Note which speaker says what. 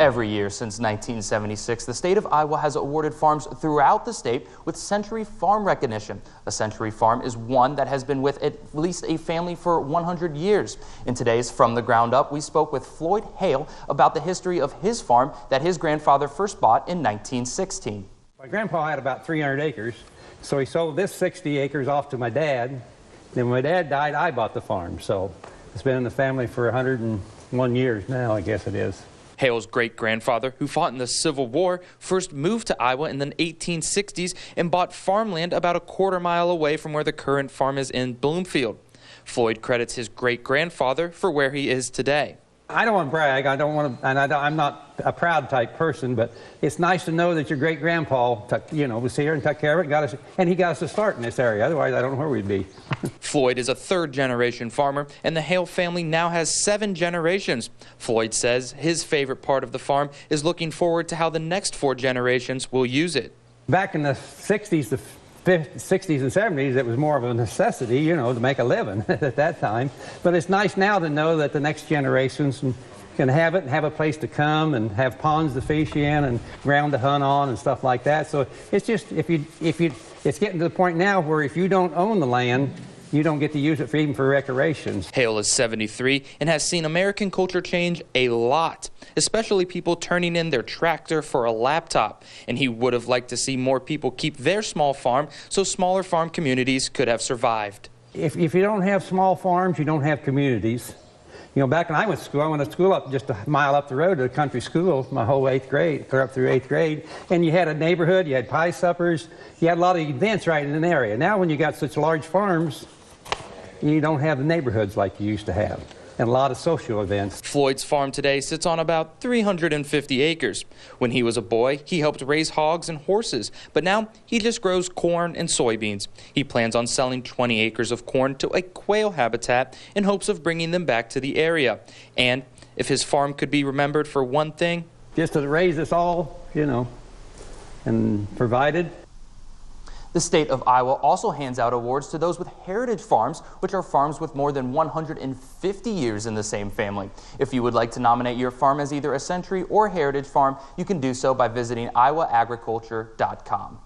Speaker 1: Every year since 1976, the state of Iowa has awarded farms throughout the state with Century Farm recognition. A Century Farm is one that has been with at least a family for 100 years. In today's From the Ground Up, we spoke with Floyd Hale about the history of his farm that his grandfather first bought in 1916.
Speaker 2: My grandpa had about 300 acres, so he sold this 60 acres off to my dad. Then when my dad died, I bought the farm, so it's been in the family for 101 years now, I guess it is.
Speaker 3: Hale's great-grandfather, who fought in the Civil War, first moved to Iowa in the 1860s and bought farmland about a quarter-mile away from where the current farm is in Bloomfield. Floyd credits his great-grandfather for where he is today.
Speaker 2: I don't want to brag, I'm not a proud type person, but it's nice to know that your great-grandpa, was here and took care of it, and he got us to start in this area. Otherwise, I don't know where we'd be.
Speaker 3: Floyd is a third-generation farmer, and the Hale family now has 7 generations. Floyd says his favorite part of the farm is looking forward to how the next 4 generations will use it.
Speaker 2: Back in the 60s, the 60s and 70s, it was more of a necessity, to make a living at that time. But it's nice now to know that the next generations can have it and have a place to come and have ponds to fish in and ground to hunt on and stuff like that. So it's just, it's getting to the point now where if you don't own the land, you don't get to use it for even for recreation.
Speaker 3: Hale is 73 and has seen American culture change a lot, especially people turning in their tractor for a laptop. And he would have liked to see more people keep their small farm so smaller farm communities could have survived.
Speaker 2: If you don't have small farms, you don't have communities. Back when I went to school up just a mile up the road to a country school, my whole 8th grade, or up through 8th grade, and you had a neighborhood, you had pie suppers, you had a lot of events right in an area. Now when you got such large farms, you don't have the neighborhoods like you used to have, and a lot of social events.
Speaker 3: Floyd's farm today sits on about 350 acres. When he was a boy, he helped raise hogs and horses, but now he just grows corn and soybeans. He plans on selling 20 acres of corn to a quail habitat in hopes of bringing them back to the area. And if his farm could be remembered for one thing,
Speaker 2: just to raise us all, and provided.
Speaker 1: The state of Iowa also hands out awards to those with heritage farms, which are farms with more than 150 years in the same family. If you would like to nominate your farm as either a Century or Heritage Farm, you can do so by visiting iowaagriculture.com.